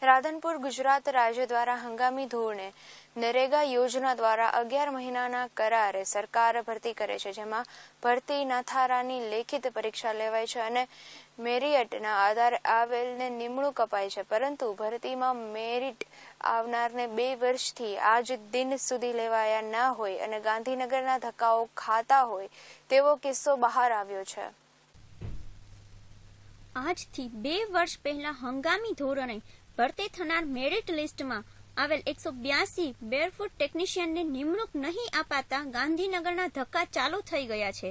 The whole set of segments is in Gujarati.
રાધનપુર ગુજરાત રાજ્ય દ્વારા હંગામી ધોરણે નરેગા યોજના દ્વારા 11 મહિનાના કરારે સરકાર ભરતી કરે છે, જેમાં ભરતી નથારાની લેખિત પરીક્ષા લેવાય છે અને મેરિટના આધારે આવેલને નિમણૂક અપાય છે, પરંતુ ભરતીમાં મેરિટ આવનારને 2 વર્ષથી આજ દિન સુધી લેવાયા ના હોય અને ગાંધીનગરના ધક્કાઓ ખાતા હોય તેવો કિસ્સો બહાર આવ્યો છે। આજથી 2 વર્ષ પહેલા હંગામી ધોરણે ભરતી થનાર મેરિટ લિસ્ટમાં આવેલ 182 બેરફૂટ ટેકનિશિયનને નિમણૂક નહીં અપાતા ગાંધીનગરના ધક્કા ચાલુ થઈ ગયા છે।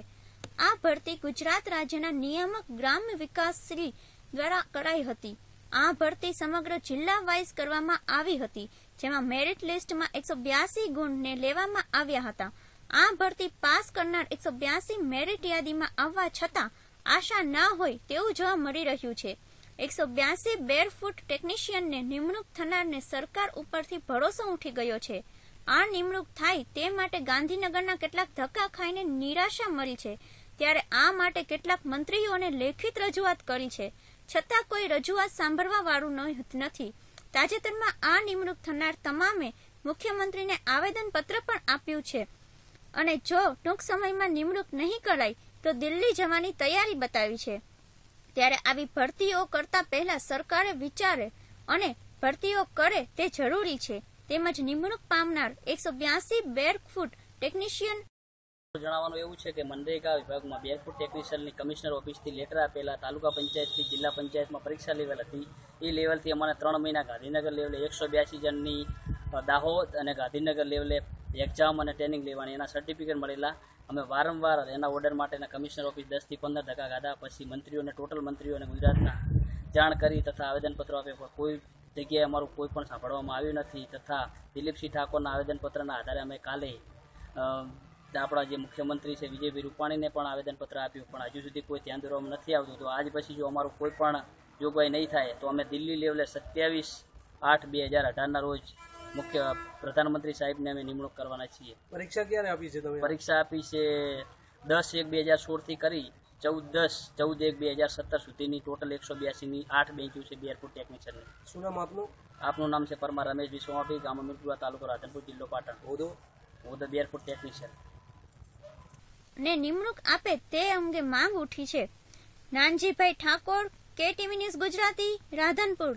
આ ભરતી ગુજરાત રાજ્યના નિયામક ગ્રામ્ય વિકાસ શ્રી દ્વારા કરાઈ હતી। આ ભરતી સમગ્ર જિલ્લા વાઇઝ કરવામાં આવી હતી, જેમાં મેરિટ લિસ્ટમાં 182 ગુણને લેવામાં આવ્યા હતા। આ ભરતી પાસ કરનાર 182 મેરિટ યાદીમાં આવવા છતાં આશા ના હોય તેવું જોવા મળી રહ્યું છે। 182 બેરફૂટ ટેકનિશિયનને નિમણૂક થનારને સરકાર ઉપરથી ભરોસો ઉઠી ગયો છે। આ નિમણૂક થાય તે માટે ગાંધીનગરના કેટલાક ધક્કા ખાઈને નિરાશા મળી છે, ત્યારે આ માટે કેટલાક મંત્રીઓને લેખિત રજૂઆત કરી છે, છતાં કોઈ રજૂઆત સાંભળવા વાળું નથી। તાજેતરમાં આ નિમણૂક થનાર તમામે મુખ્યમંત્રીને આવેદનપત્ર પણ આપ્યું છે અને જો ટૂંક સમયમાં નિમણૂક નહીં કરાય તો દિલ્હી જવાની તૈયારી બતાવી છે। ત્યારે આવી ભરતીઓ કરતા પહેલા સરકારે વિચારે અને ભરતીઓ કરે તે જરૂરી છે, તેમજ નિમણૂક પામનાર 182 બેરફૂટ ટેકનિશિયન જણાવવાનું એવું છે કે મનરેગા વિભાગમાં બેરફૂટ ટેકનિશિયનની કમિશનર ઓફિસથી લેટર આપેલા, તાલુકા પંચાયતથી જિલ્લા પંચાયતમાં પરીક્ષા લેવલ હતી। એ લેવલથી અમારે 3 મહિના ગાંધીનગર લેવલે 182 જણની દાહોદ અને ગાંધીનગર લેવલે એક્ઝામ અને ટ્રેનિંગ લેવાની, એના સર્ટિફિકેટ મળેલા। અમે વારંવાર એના ઓર્ડર માટેના કમિશનર ઓફિસ 10 થી 15 ધક્કા ખાધા, પછી મંત્રીઓને ટોટલ મંત્રીઓને ગુજરાતના જાણ કરી તથા આવેદનપત્રો આપ્યા, પણ કોઈ જગ્યાએ અમારું કોઈ પણ સાંભળવામાં આવ્યું નથી। તથા દિલીપસિંહ ઠાકોરના આવેદનપત્રના આધારે અમે કાલે આપણા જે મુખ્યમંત્રી છે વિજયભાઈ રૂપાણીને પણ આવેદનપત્ર આપ્યું, પણ હજુ સુધી કોઈ ધ્યાન દોરવામાં નથી આવતું। તો આજ પછી જો અમારું કોઈ પણ જોગવાઈ નહીં થાય તો અમે દિલ્હી લેવલે 27/8/2018ના રોજ મુખ્ય પ્રધાનમંત્રી સાહેબને અમે નિમણૂક કરવાના છીએ। પરીક્ષા ક્યારે આપી છે તમે? પરીક્ષા આપી છે 10/1/2016 થી કરી 14/1/2017 સુધીની ટોટલ 182ની 8 બેન્ચો છે બેરફૂટ ટેકનિશિયનની। શું નામ આપનું? આપનું નામ છે પરમાર રમેશ વિશ્વમાભી, ગામ અમીરપુરા, તાલુકો રાધનપુર, જિલ્લો પાટણ। હોદ્દો બેરફૂટ ટેકનિશિયન ને નિમણૂક આપે તે અંગે માંગ ઉઠી છે। Nanjibhai Thakor, KTV news Gujarati, Radhanpur.